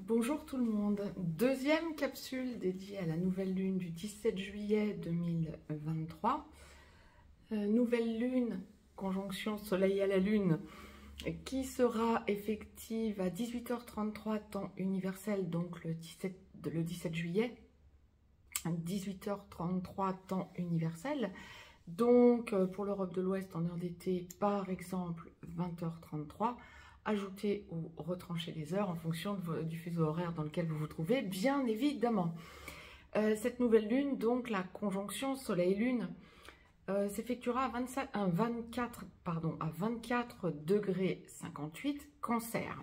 Bonjour tout le monde, deuxième capsule dédiée à la nouvelle lune du 17 juillet 2023. Nouvelle lune, conjonction soleil à la lune, qui sera effective à 18h33 temps universel, donc le 17 juillet, 18h33 temps universel. Donc pour l'Europe de l'Ouest en heure d'été, par exemple 20h33. Ajouter ou retrancher les heures en fonction du fuseau horaire dans lequel vous vous trouvez, bien évidemment. Cette nouvelle lune, donc la conjonction soleil-lune, s'effectuera à 24 degrés 58 cancer.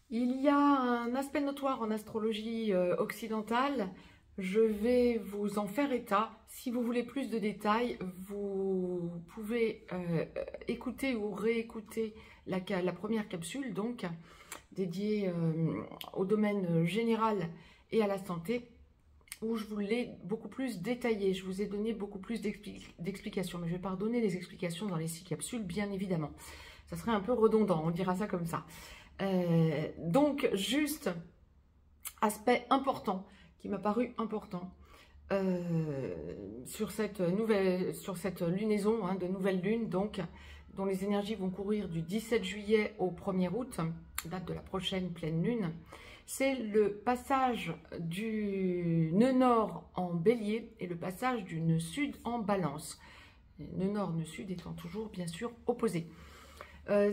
Il y a un aspect notoire en astrologie occidentale. Je vais vous en faire état. Si vous voulez plus de détails, vous pouvez écouter ou réécouter la première capsule, donc dédiée au domaine général et à la santé, où je vous l'ai beaucoup plus détaillé. Je vous ai donné beaucoup plus d'explications, mais je ne vais pas redonner les explications dans les 6 capsules, bien évidemment. Ça serait un peu redondant, on dira ça comme ça. Donc, juste aspect important qui m'a paru important sur cette lunaison de nouvelle lune, donc dont les énergies vont courir du 17 juillet au 1er août, date de la prochaine pleine lune. C'est le passage du nœud nord en bélier et le passage du nœud sud en balance. Nœud nord, nœud sud étant toujours bien sûr opposés.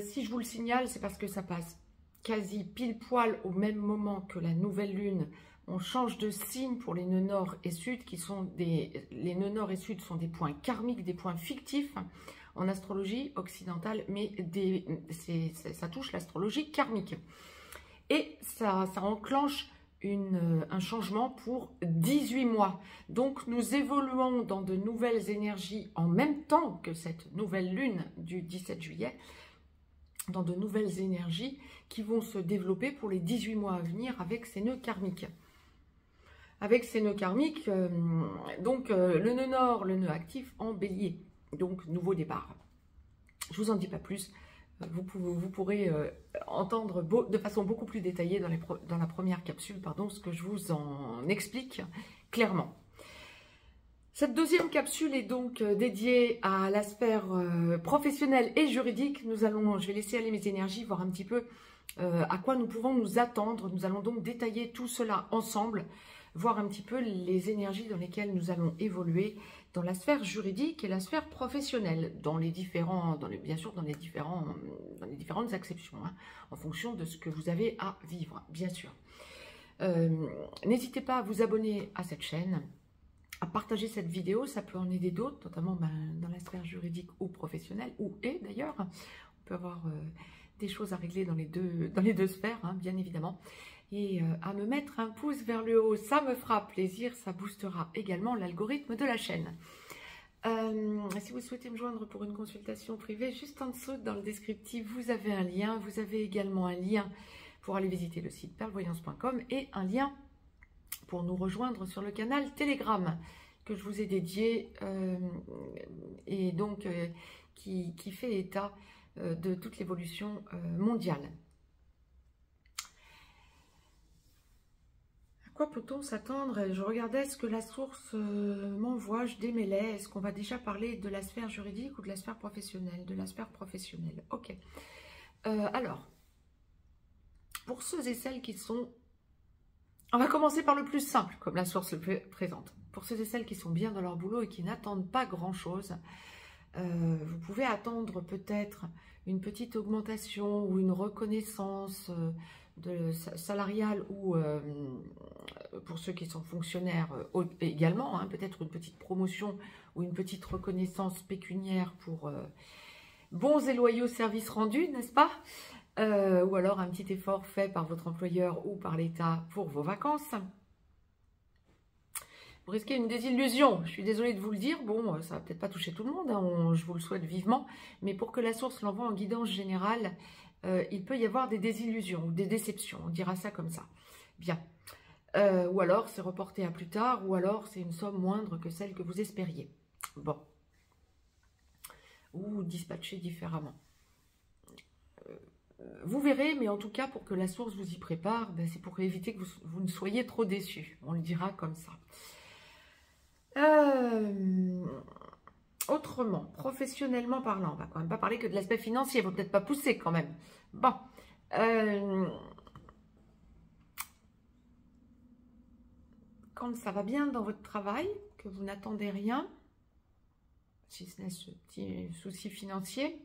Si je vous le signale, c'est parce que ça passe quasi pile poil au même moment que la nouvelle lune. On change de signe pour les nœuds nord et sud, les nœuds nord et sud sont des points karmiques, des points fictifs en astrologie occidentale, mais ça touche l'astrologie karmique. Et ça enclenche un changement pour 18 mois. Donc nous évoluons dans de nouvelles énergies en même temps que cette nouvelle lune du 17 juillet, dans de nouvelles énergies qui vont se développer pour les 18 mois à venir avec ces nœuds karmiques. Avec ces nœuds karmiques, le nœud nord, le nœud actif en bélier, donc nouveau départ. Je ne vous en dis pas plus, vous pourrez entendre de façon beaucoup plus détaillée dans la première capsule, ce que je vous en explique clairement. Cette deuxième capsule est donc dédiée à la sphère professionnelle et juridique. Je vais laisser aller mes énergies, voir un petit peu à quoi nous pouvons nous attendre. Nous allons donc détailler tout cela ensemble, voir un petit peu les énergies dans lesquelles nous allons évoluer dans la sphère juridique et la sphère professionnelle, bien sûr dans les différentes acceptions, en fonction de ce que vous avez à vivre, bien sûr. N'hésitez pas à vous abonner à cette chaîne, à partager cette vidéo, ça peut en aider d'autres, notamment dans la sphère juridique ou professionnelle, d'ailleurs. On peut avoir des choses à régler dans les deux sphères, bien évidemment. Et à me mettre un pouce vers le haut, ça me fera plaisir, ça boostera également l'algorithme de la chaîne. Si vous souhaitez me joindre pour une consultation privée, juste en dessous dans le descriptif, vous avez un lien. Vous avez également un lien pour aller visiter le site perlevoyance.com et un lien pour nous rejoindre sur le canal Telegram que je vous ai dédié et donc qui fait état de toute l'évolution mondiale. À quoi peut-on s'attendre? Je regardais ce que la source m'envoie, je démêlais. Est-ce qu'on va déjà parler de la sphère juridique ou de la sphère professionnelle? De la sphère professionnelle, ok. Alors, pour ceux et celles qui sont... On va commencer par le plus simple, comme la source le présente. Pour ceux et celles qui sont bien dans leur boulot et qui n'attendent pas grand-chose, vous pouvez attendre peut-être une petite augmentation ou une reconnaissance salariale ou pour ceux qui sont fonctionnaires également, peut-être une petite promotion ou une petite reconnaissance pécuniaire pour bons et loyaux services rendus, n'est-ce pas? Ou alors un petit effort fait par votre employeur ou par l'État pour vos vacances. Vous risquez une désillusion, je suis désolée de vous le dire, bon, ça va peut-être pas toucher tout le monde, je vous le souhaite vivement, mais pour que la source l'envoie en guidance générale, il peut y avoir des désillusions ou des déceptions, on dira ça comme ça. Bien. Ou alors c'est reporté à plus tard, ou alors c'est une somme moindre que celle que vous espériez. Bon. Ou dispatché différemment. vous verrez, mais en tout cas, pour que la source vous y prépare, ben, c'est pour éviter que vous ne soyez trop déçus. On le dira comme ça. Autrement, professionnellement parlant, on va quand même pas parler que de l'aspect financier, il ne faut peut-être pas pousser quand même. Bon. Quand ça va bien dans votre travail, que vous n'attendez rien, si ce n'est ce petit souci financier,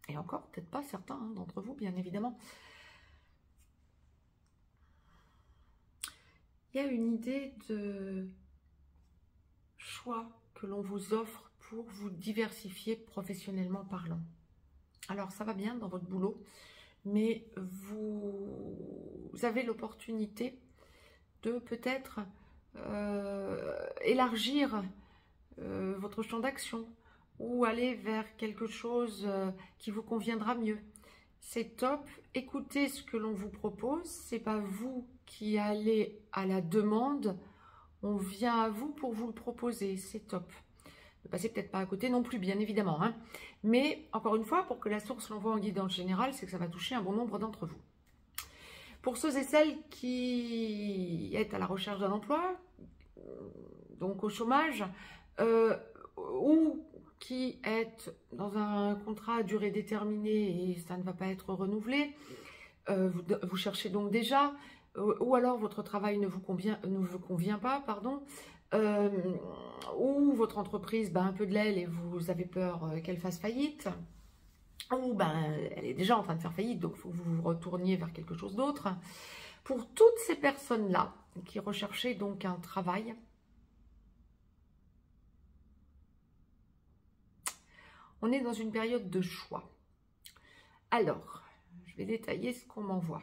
et encore, peut-être pas certains d'entre vous, bien évidemment, il y a une idée de choix que l'on vous offre pour vous diversifier professionnellement parlant. Alors, ça va bien dans votre boulot, mais vous avez l'opportunité de peut-être élargir votre champ d'action ou aller vers quelque chose qui vous conviendra mieux. C'est top, écoutez ce que l'on vous propose, c'est pas vous qui allez à la demande, on vient à vous pour vous le proposer, c'est top. Ne passez peut-être pas à côté non plus, bien évidemment, hein. Mais encore une fois, pour que la source l'envoie en guidance générale, c'est que ça va toucher un bon nombre d'entre vous. Pour ceux et celles qui êtes à la recherche d'un emploi, donc au chômage, ou qui êtes dans un contrat à durée déterminée et ça ne va pas être renouvelé, vous cherchez donc déjà, ou alors votre travail ne vous convient pas, pardon, ou votre entreprise bat un peu de l'aile et vous avez peur qu'elle fasse faillite, ou elle est déjà en train de faire faillite, donc il faut que vous vous retourniez vers quelque chose d'autre. Pour toutes ces personnes-là qui recherchaient donc un travail, on est dans une période de choix. Alors, je vais détailler ce qu'on m'envoie.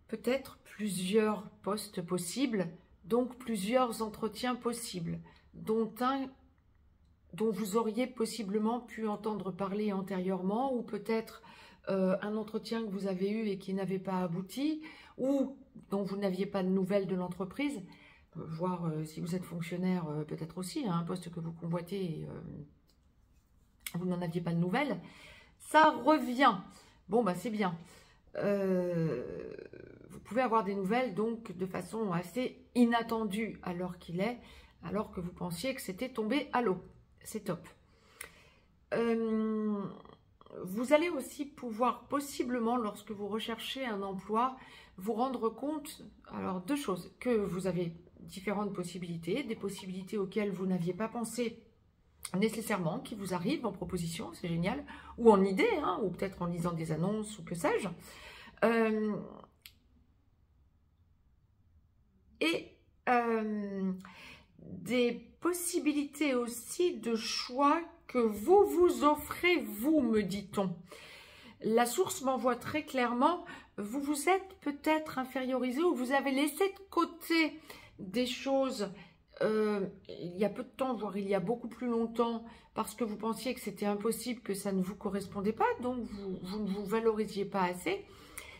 Peut-être plusieurs postes possibles, donc plusieurs entretiens possibles, dont un dont vous auriez possiblement pu entendre parler antérieurement, ou peut-être un entretien que vous avez eu et qui n'avait pas abouti, ou dont vous n'aviez pas de nouvelles de l'entreprise, voire si vous êtes fonctionnaire, peut-être aussi, un poste que vous convoitez et vous n'en aviez pas de nouvelles, ça revient. Bon, c'est bien. Vous pouvez avoir des nouvelles donc de façon assez inattendue à l'heure qu'il est, alors que vous pensiez que c'était tombé à l'eau. C'est top. Vous allez aussi pouvoir possiblement, lorsque vous recherchez un emploi, vous rendre compte, alors deux choses, que vous avez différentes possibilités, des possibilités auxquelles vous n'aviez pas pensé nécessairement, qui vous arrivent en proposition, c'est génial, ou en idée, hein, ou peut-être en lisant des annonces, ou que sais-je. Des possibilités aussi de choix que vous vous offrez, vous, me dit-on. La source m'envoie très clairement, vous vous êtes peut-être infériorisé ou vous avez laissé de côté des choses il y a peu de temps, voire il y a beaucoup plus longtemps, parce que vous pensiez que c'était impossible, que ça ne vous correspondait pas, donc vous ne vous valorisiez pas assez.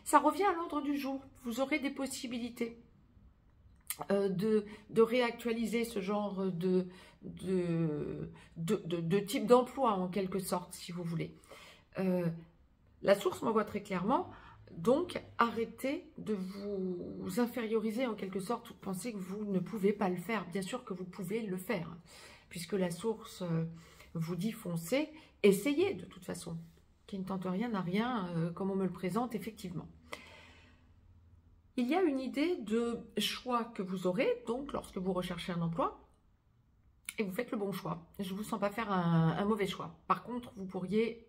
Ça revient à l'ordre du jour. Vous aurez des possibilités de réactualiser ce genre de type d'emploi, en quelque sorte, si vous voulez. La source m'envoie très clairement, donc arrêtez de vous inférioriser en quelque sorte ou de penser que vous ne pouvez pas le faire. Bien sûr que vous pouvez le faire, puisque la source vous dit foncez, essayez de toute façon. Qui ne tente rien n'a rien, comme on me le présente, effectivement. Il y a une idée de choix que vous aurez, donc, lorsque vous recherchez un emploi, et vous faites le bon choix. Je ne vous sens pas faire un mauvais choix. Par contre, vous pourriez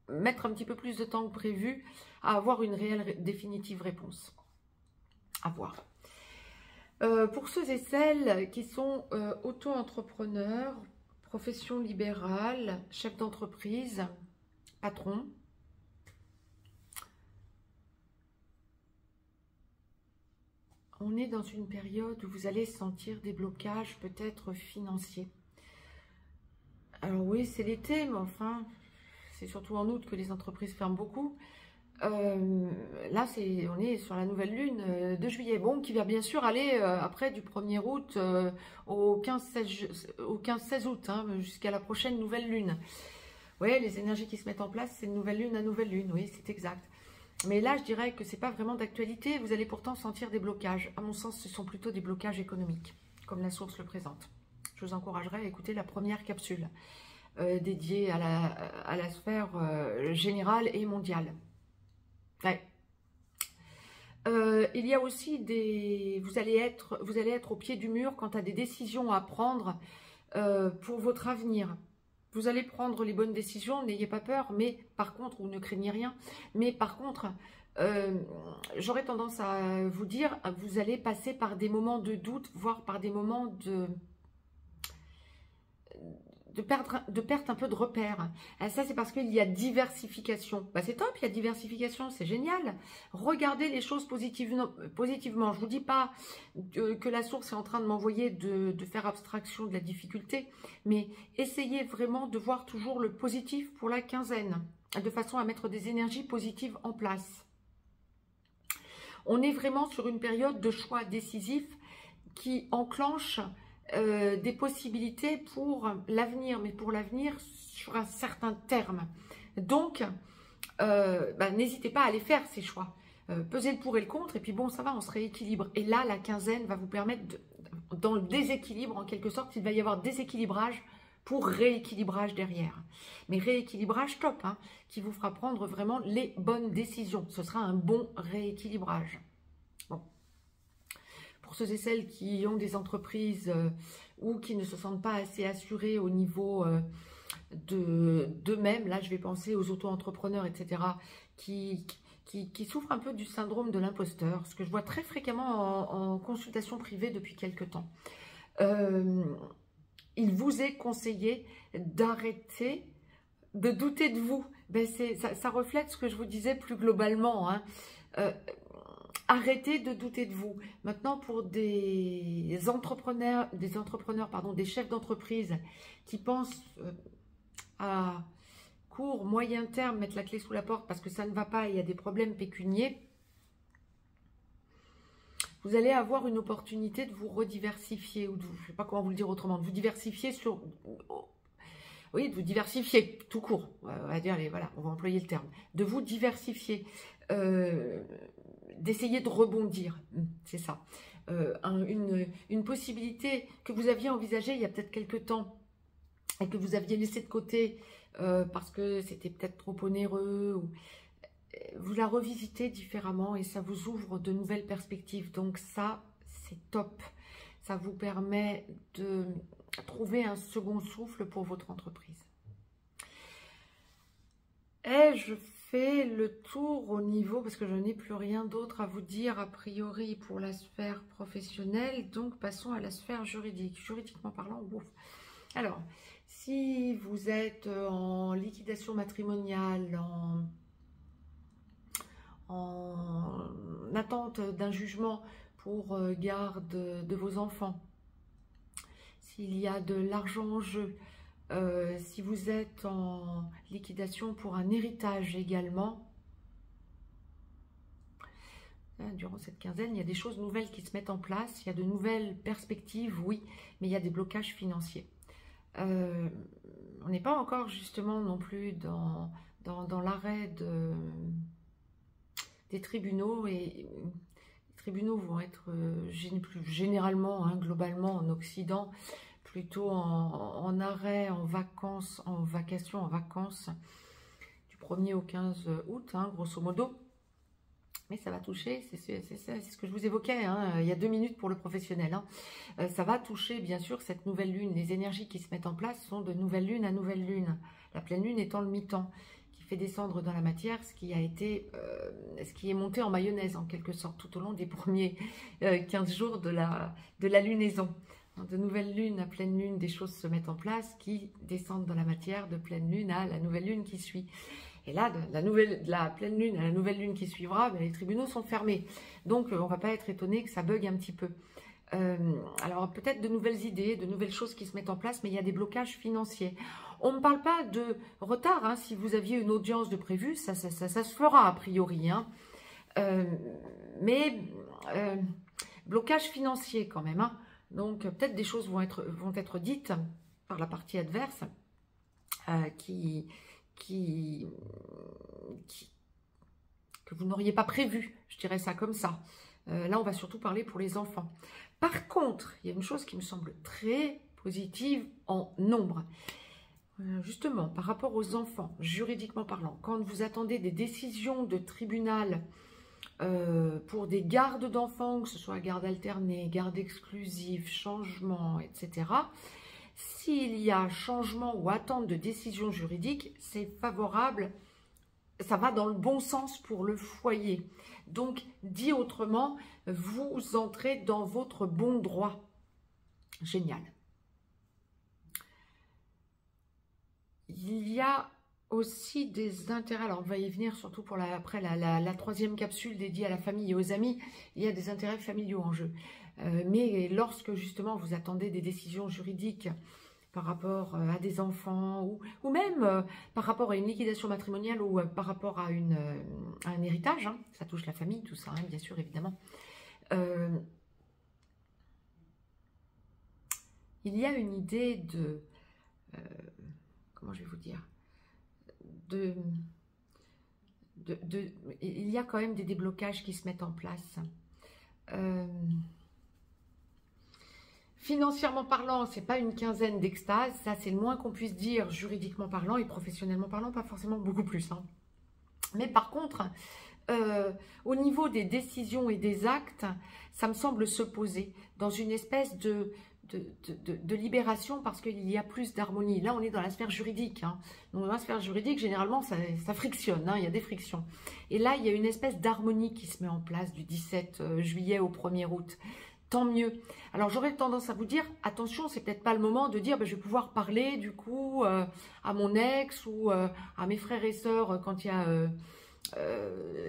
mettre un petit peu plus de temps que prévu à avoir une réelle définitive réponse. À voir. Pour ceux et celles qui sont auto-entrepreneurs, profession libérale, chef d'entreprise, patron, on est dans une période où vous allez sentir des blocages peut-être financiers. Alors oui, c'est l'été, mais enfin, c'est surtout en août que les entreprises ferment beaucoup. Là, on est sur la nouvelle lune de juillet, bon, qui va bien sûr aller après du 1er août au 15-16 août, hein, jusqu'à la prochaine nouvelle lune. Oui, les énergies qui se mettent en place, c'est de nouvelle lune à nouvelle lune, oui, c'est exact. Mais là, je dirais que ce n'est pas vraiment d'actualité. Vous allez pourtant sentir des blocages. À mon sens, ce sont plutôt des blocages économiques, comme la source le présente. Je vous encouragerai à écouter la première capsule dédiée à la sphère générale et mondiale. Ouais. Il y a aussi vous allez être au pied du mur quant à des décisions à prendre pour votre avenir. Vous allez prendre les bonnes décisions, n'ayez pas peur, mais par contre, ou ne craignez rien, mais par contre, j'aurais tendance à vous dire, vous allez passer par des moments de doute, voire par des moments de perte un peu de repères. Et ça, c'est parce qu'il y a diversification. Bah, c'est top, il y a diversification, c'est génial. Regardez les choses positivement. Je ne vous dis pas que la source est en train de m'envoyer de faire abstraction de la difficulté, mais essayez vraiment de voir toujours le positif pour la quinzaine, de façon à mettre des énergies positives en place. On est vraiment sur une période de choix décisif qui enclenche des possibilités pour l'avenir, mais pour l'avenir sur un certain terme. Donc, n'hésitez pas à aller faire ces choix. Pesez le pour et le contre, et puis bon, ça va, on se rééquilibre. Et là, la quinzaine va vous permettre, dans le déséquilibre, en quelque sorte, il va y avoir déséquilibrage pour rééquilibrage derrière. Mais rééquilibrage top, hein, qui vous fera prendre vraiment les bonnes décisions. Ce sera un bon rééquilibrage. Bon. Pour ceux et celles qui ont des entreprises ou qui ne se sentent pas assez assurés au niveau d'eux-mêmes, là je vais penser aux auto-entrepreneurs, etc., qui souffrent un peu du syndrome de l'imposteur, ce que je vois très fréquemment en consultation privée depuis quelque temps. Il vous est conseillé d'arrêter de douter de vous. Ben ça reflète ce que je vous disais plus globalement, hein. Arrêtez de douter de vous. Maintenant, pour des entrepreneurs, des chefs d'entreprise qui pensent à court, moyen terme, mettre la clé sous la porte parce que ça ne va pas et il y a des problèmes pécuniers, vous allez avoir une opportunité de vous rediversifier, ou de, je ne sais pas comment vous le dire autrement, de vous diversifier sur... Oui, de vous diversifier, tout court. On va dire, allez, voilà, on va employer le terme. De vous diversifier. D'essayer de rebondir, c'est ça. Une possibilité que vous aviez envisagée il y a peut-être quelques temps et que vous aviez laissé de côté parce que c'était peut-être trop onéreux, ou, vous la revisitez différemment et ça vous ouvre de nouvelles perspectives. Donc ça, c'est top. Ça vous permet de trouver un second souffle pour votre entreprise. Et je fais le tour au niveau, parce que je n'ai plus rien d'autre à vous dire a priori pour la sphère professionnelle, donc passons à la sphère juridique. Juridiquement parlant, ouf. Alors, si vous êtes en liquidation matrimoniale, en attente d'un jugement pour garde de vos enfants, s'il y a de l'argent en jeu, si vous êtes en liquidation pour un héritage également, durant cette quinzaine, il y a des choses nouvelles qui se mettent en place, il y a de nouvelles perspectives, oui, mais il y a des blocages financiers. On n'est pas encore justement non plus dans l'arrêt des tribunaux, et les tribunaux vont être généralement, hein, globalement en Occident, plutôt en arrêt, en vacances, en vacation, en vacances, du 1er au 15 août, hein, grosso modo. Mais ça va toucher, c'est ce que je vous évoquais, hein, il y a 2 minutes pour le professionnel. Hein. Ça va toucher, bien sûr, cette nouvelle lune. Les énergies qui se mettent en place sont de nouvelle lune à nouvelle lune. La pleine lune étant le mi-temps, qui fait descendre dans la matière ce qui est monté en mayonnaise, en quelque sorte, tout au long des premiers 15 jours de la lunaison. De nouvelle lune à pleine lune, des choses se mettent en place qui descendent dans la matière de pleine lune à la nouvelle lune qui suit. Et là, de la pleine lune à la nouvelle lune qui suivra, ben, les tribunaux sont fermés. Donc, on ne va pas être étonné que ça bug un petit peu. Alors, peut-être de nouvelles idées, de nouvelles choses qui se mettent en place, mais il y a des blocages financiers. On ne parle pas de retard. Hein, si vous aviez une audience de prévue, ça se fera a priori. Hein. Mais blocage financier quand même. Hein. Donc, peut-être des choses vont être dites par la partie adverse qui que vous n'auriez pas prévu, je dirais ça comme ça. Là, on va surtout parler pour les enfants. Par contre, il y a une chose qui me semble très positive en nombre. Justement, par rapport aux enfants, juridiquement parlant, quand vous attendez des décisions de tribunal pour des gardes d'enfants, que ce soit garde alternée, garde exclusive, changement, etc., s'il y a changement ou attente de décision juridique, c'est favorable, ça va dans le bon sens pour le foyer. Donc, dit autrement, vous entrez dans votre bon droit. Génial. Il y a aussi des intérêts, alors on va y venir surtout pour après la troisième capsule dédiée à la famille et aux amis, il y a des intérêts familiaux en jeu. Mais lorsque justement vous attendez des décisions juridiques par rapport à des enfants ou même par rapport à une liquidation matrimoniale ou par rapport à un héritage, hein, ça touche la famille, tout ça, hein, bien sûr, évidemment. Il y a une idée de... comment je vais vous dire, il y a quand même des déblocages qui se mettent en place. Financièrement parlant, c'est pas une quinzaine d'extase, ça c'est le moins qu'on puisse dire juridiquement parlant et professionnellement parlant, pas forcément beaucoup plus. Hein. Mais par contre, au niveau des décisions et des actes, ça me semble se poser dans une espèce de libération parce qu'il y a plus d'harmonie. Là, on est dans la sphère juridique. Hein. Donc, dans la sphère juridique, généralement, ça frictionne. Hein, il y a des frictions. Et là, il y a une espèce d'harmonie qui se met en place du 17 juillet au 1er août. Tant mieux. Alors, j'aurais tendance à vous dire, attention, c'est peut-être pas le moment de dire, je vais pouvoir parler du coup à mon ex ou à mes frères et sœurs quand il y a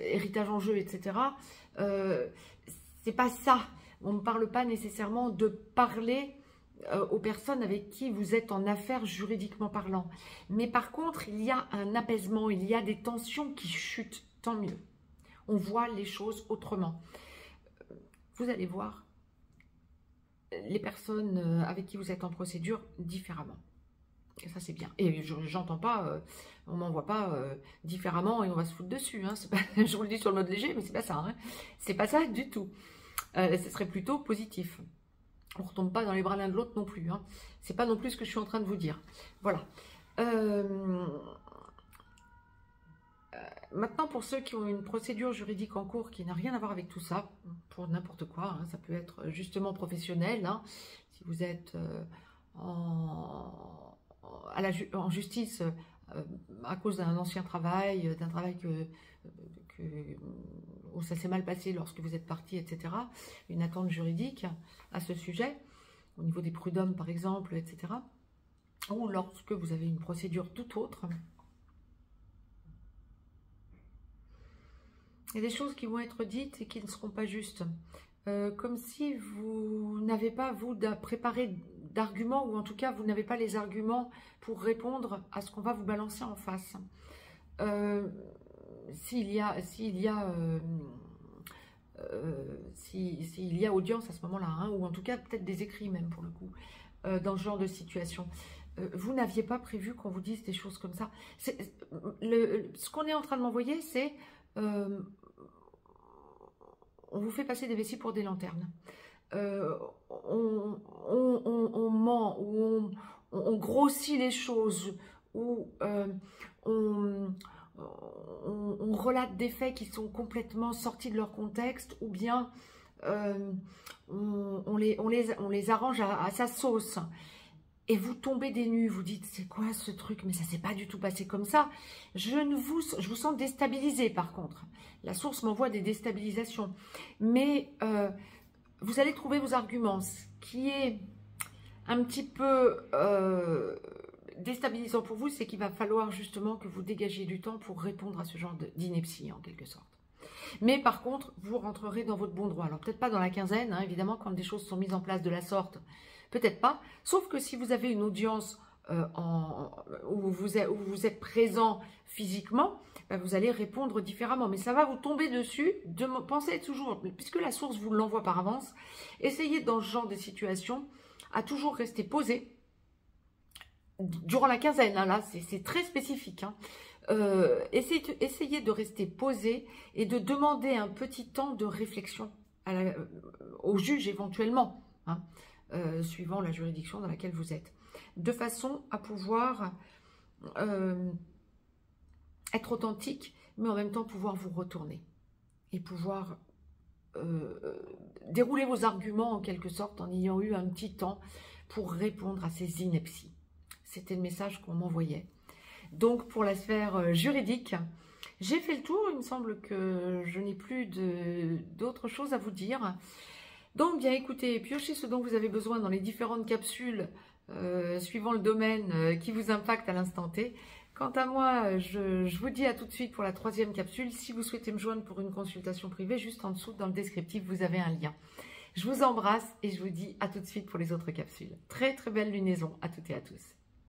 héritage en jeu, etc. C'est pas ça. On ne parle pas nécessairement de parler aux personnes avec qui vous êtes en affaires juridiquement parlant. Mais par contre, il y a un apaisement, il y a des tensions qui chutent. Tant mieux. On voit les choses autrement. Vous allez voir les personnes avec qui vous êtes en procédure différemment. Et ça, c'est bien. Et j'entends pas, on m'envoie pas différemment et on va se foutre dessus. Hein. Pas, je vous le dis sur le mode léger, mais c'est pas ça. Hein. C'est pas ça du tout. Ce serait plutôt positif. On ne retombe pas dans les bras l'un de l'autre non plus. Hein. C'est pas non plus ce que je suis en train de vous dire. Voilà. Maintenant, pour ceux qui ont une procédure juridique en cours qui n'a rien à voir avec tout ça, pour n'importe quoi, hein, ça peut être justement professionnel. Hein, si vous êtes en justice à cause d'un ancien travail, d'un travail où ça s'est mal passé lorsque vous êtes parti, etc. Une attente juridique à ce sujet, au niveau des prud'hommes par exemple, etc. Ou lorsque vous avez une procédure tout autre. Il y a des choses qui vont être dites et qui ne seront pas justes. Comme si vous n'avez pas, vous, préparé d'arguments, ou en tout cas, vous n'avez pas les arguments pour répondre à ce qu'on va vous balancer en face. S'il y a audience à ce moment-là, hein, ou en tout cas peut-être des écrits même pour le coup, dans ce genre de situation, vous n'aviez pas prévu qu'on vous dise des choses comme ça. Ce qu'on est en train de m'envoyer, c'est on vous fait passer des vessies pour des lanternes. On ment, ou on grossit les choses, ou on relate des faits qui sont complètement sortis de leur contexte, ou bien on les arrange à sa sauce. Et vous tombez des nues, vous dites, c'est quoi ce truc? Mais ça s'est pas du tout passé comme ça. Je vous sens déstabilisé par contre. La source m'envoie des déstabilisations. Mais vous allez trouver vos arguments. Ce qui est un petit peu déstabilisant pour vous, c'est qu'il va falloir justement que vous dégagiez du temps pour répondre à ce genre d'ineptie en quelque sorte. Mais par contre, vous rentrerez dans votre bon droit. Alors peut-être pas dans la quinzaine, hein, évidemment, quand des choses sont mises en place de la sorte. Peut-être pas, sauf que si vous avez une audience où vous êtes présent physiquement, ben vous allez répondre différemment. Mais ça va vous tomber dessus, pensez toujours, puisque la source vous l'envoie par avance, essayez dans ce genre de situation à toujours rester posé, durant la quinzaine, hein, là, c'est très spécifique. Hein. Essayez de rester posé et de demander un petit temps de réflexion au juge éventuellement, hein, suivant la juridiction dans laquelle vous êtes, de façon à pouvoir être authentique, mais en même temps pouvoir vous retourner et pouvoir dérouler vos arguments en quelque sorte en ayant eu un petit temps pour répondre à ces inepties. C'était le message qu'on m'envoyait. Donc pour la sphère juridique, j'ai fait le tour. Il me semble que je n'ai plus d'autres choses à vous dire. Donc bien écoutez, piochez ce dont vous avez besoin dans les différentes capsules suivant le domaine qui vous impacte à l'instant T. Quant à moi, je vous dis à tout de suite pour la 3e capsule. Si vous souhaitez me joindre pour une consultation privée, juste en dessous dans le descriptif, vous avez un lien. Je vous embrasse et je vous dis à tout de suite pour les autres capsules. Très très belle lunaison à toutes et à tous.